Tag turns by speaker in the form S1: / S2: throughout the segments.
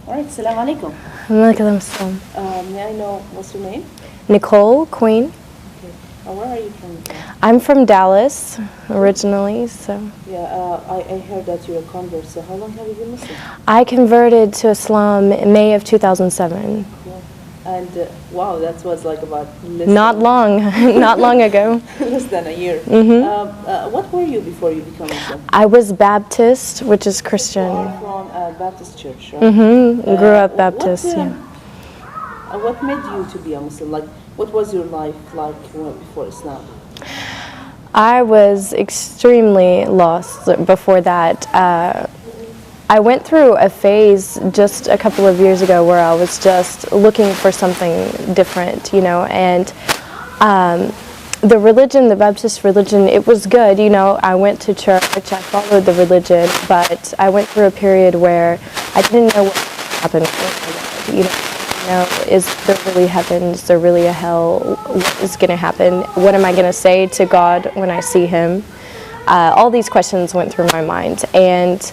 S1: All right, Assalamu alaikum.
S2: Walaikum assalam.
S1: May I know what's your name?
S2: Nicole Queen.
S1: Okay. Where are you from?
S2: I'm from Dallas originally, so.
S1: Yeah, I heard that you're a convert. So how long have you been Muslim?
S2: I converted to Islam in May of 2007.
S1: Cool. And wow, that was like about
S2: not long ago.
S1: Less than a year. What were you before you became Muslim?
S2: I was Baptist, which is Christian.
S1: You are from a Baptist church, right?
S2: Grew up Baptist, yeah.
S1: What made you to be a Muslim? Like, what was your life like before Islam?
S2: I was extremely lost before that. I went through a phase just a couple of years ago where I was just looking for something different, you know, and the religion, the Baptist religion, it was good, you know. I went to church, I followed the religion, but I went through a period where I didn't know what happened, you know, is there really heaven, is there really a hell, what is going to happen, what am I going to say to God when I see Him? All these questions went through my mind, and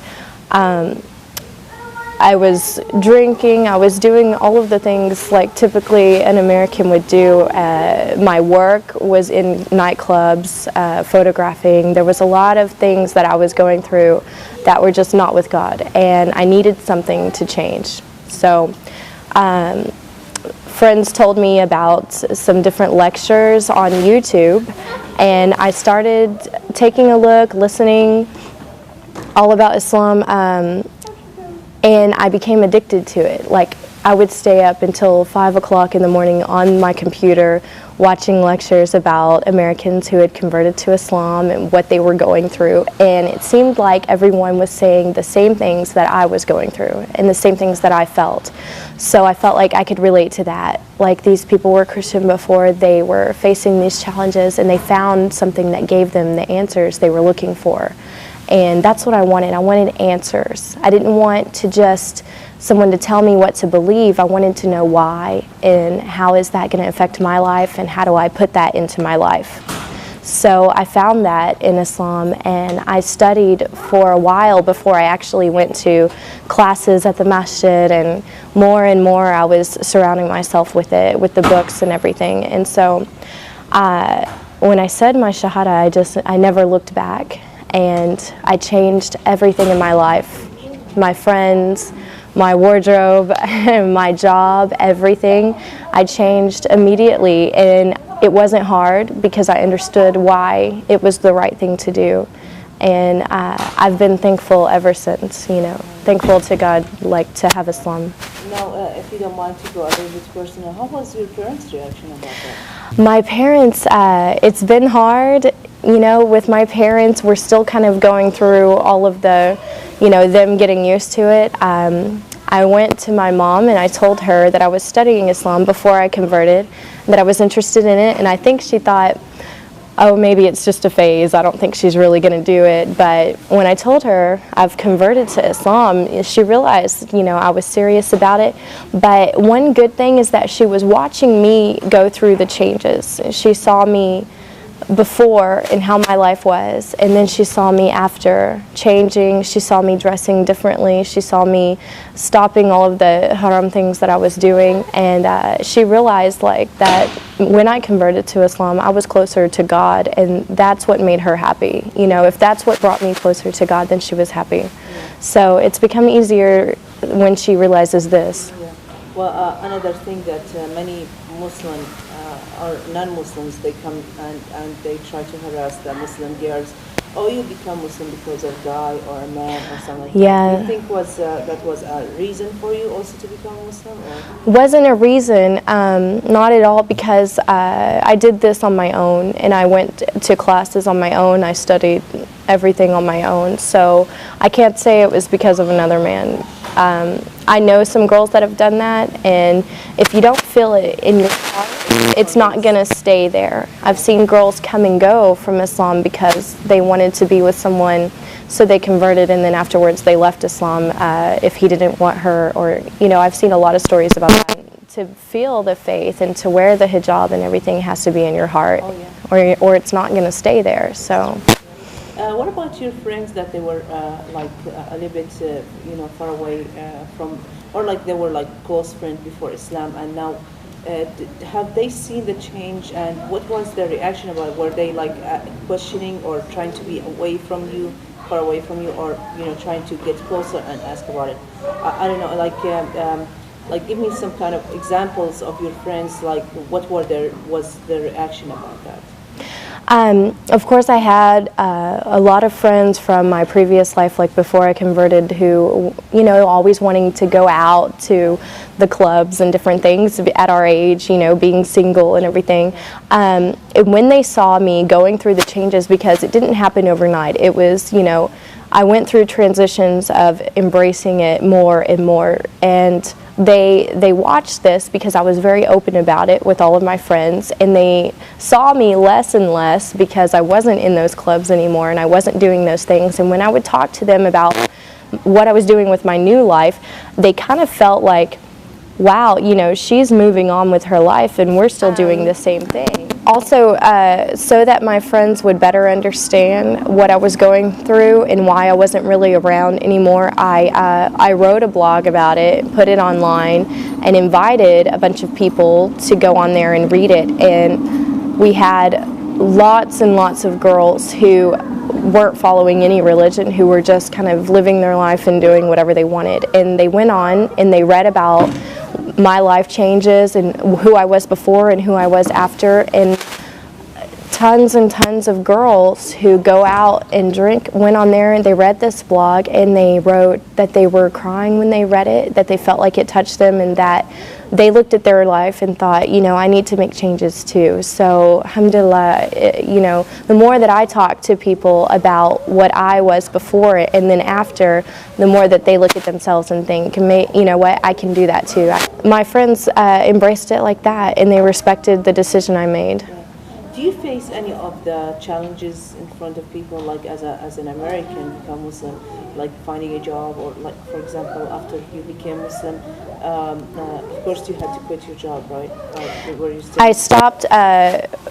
S2: I was drinking, I was doing all of the things like typically an American would do. My work was in nightclubs, photographing. There was a lot of things that I was going through that were just not with God, and I needed something to change. So friends told me about some different lectures on YouTube, and I started taking a look, listening all about Islam, and I became addicted to it. Like, I would stay up until 5 o'clock in the morning on my computer watching lectures about Americans who had converted to Islam and what they were going through, and it seemed like everyone was saying the same things that I was going through and the same things that I felt. So I felt like I could relate to that. Like, these people were Christian before, they were facing these challenges, and they found something that gave them the answers they were looking for. And that's what I wanted. I wanted answers. I didn't want to just someone to tell me what to believe. I wanted to know why, and how is that going to affect my life, and how do I put that into my life. So I found that in Islam, and I studied for a while before I actually went to classes at the masjid, and more I was surrounding myself with it, with the books and everything. And so when I said my shahada, I never looked back. And I changed everything in my life, my friends, my wardrobe, my job, everything. I changed immediately, and it wasn't hard because I understood why it was the right thing to do. And I've been thankful ever since, you know, thankful to God, like, to have Islam.
S1: Now, if you don't mind to go a little bit personal, how was your parents' reaction about that?
S2: My parents, it's been hard. You know, with my parents, we're still kind of going through all of the, you know, them getting used to it. I went to my mom and I told her that I was studying Islam before I converted, that I was interested in it, and I think she thought, oh, maybe it's just a phase, I don't think she's really going to do it. But when I told her I've converted to Islam, she realized, you know, I was serious about it. But one good thing is that she was watching me go through the changes. She saw me before and how my life was, and then she saw me after changing. She saw me dressing differently. She saw me stopping all of the haram things that I was doing, and she realized, like, that when I converted to Islam, I was closer to God, and that's what made her happy. You know, if that's what brought me closer to God, then she was happy. So it's become easier when she realizes this.
S1: Yeah. Well, another thing that many Muslim or non-Muslims, they come and they try to harass the Muslim girls. Oh, you become Muslim because of a guy or a man or something like that. Do you think that was a reason for you also to become Muslim? Or?
S2: Wasn't a reason, not at all, because I did this on my own, and I went to classes on my own. I studied everything on my own, so I can't say it was because of another man. I know some girls that have done that, and if you don't feel it in your heart, it's not going to stay there. I've seen girls come and go from Islam because they wanted to be with someone, so they converted, and then afterwards they left Islam if he didn't want her. Or, you know, I've seen a lot of stories about that. To feel the faith and to wear the hijab and everything has to be in your heart, or it's not going to stay there. So.
S1: What about your friends that they were a little bit, far away from, or like they were like close friends before Islam, and now have they seen the change, and what was their reaction about it? Were they like questioning or trying to be away from you, far away from you, or trying to get closer and ask about it? I don't know, like give me some kind of examples of your friends, like what was their reaction about that?
S2: Of course, I had a lot of friends from my previous life, like before I converted, who, always wanting to go out to the clubs and different things at our age, being single and everything. And when they saw me going through the changes, because it didn't happen overnight, it was, I went through transitions of embracing it more and more, and they watched this because I was very open about it with all of my friends, and they saw me less and less because I wasn't in those clubs anymore and I wasn't doing those things. And when I would talk to them about what I was doing with my new life, they kind of felt like, wow, she's moving on with her life and we're still doing the same thing. Also, so that my friends would better understand what I was going through and why I wasn't really around anymore, I wrote a blog about it, put it online, and invited a bunch of people to go on there and read it. And we had lots and lots of girls who weren't following any religion, who were just kind of living their life and doing whatever they wanted. And they went on and they read about my life changes and who I was before and who I was after, and tons and tons of girls who go out and drink went on there and they read this blog and they wrote that they were crying when they read it, that they felt like it touched them, and that they looked at their life and thought, I need to make changes too. So alhamdulillah, the more that I talk to people about what I was before it and then after, the more that they look at themselves and think, what, I can do that too. My friends embraced it like that, and they respected the decision I made.
S1: Do you face any of the challenges in front of people, like as an American become Muslim, like finding a job, or like, for example, after you became Muslim, of course you had to quit your job, right? Were you still? I
S2: stopped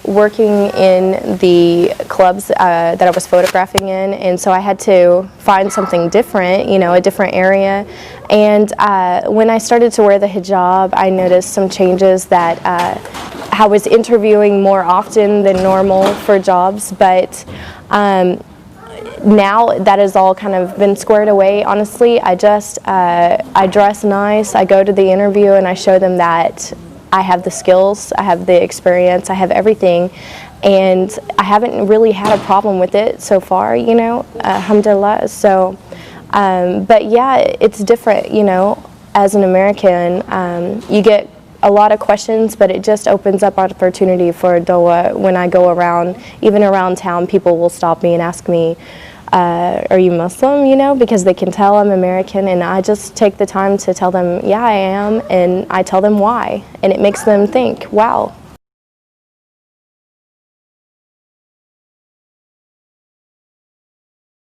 S2: working in the clubs that I was photographing in, and so I had to find something different, a different area. And when I started to wear the hijab, I noticed some changes that I was interviewing more often than normal for jobs, but now that has all kind of been squared away. Honestly, I dress nice, I go to the interview and I show them that I have the skills, I have the experience, I have everything, and I haven't really had a problem with it so far, alhamdulillah. So, but yeah, it's different, as an American, you get a lot of questions, but it just opens up opportunity for dawah. When I go around, even around town, people will stop me and ask me, are you Muslim, because they can tell I'm American, and I just take the time to tell them, yeah, I am, and I tell them why, and it makes them think, wow,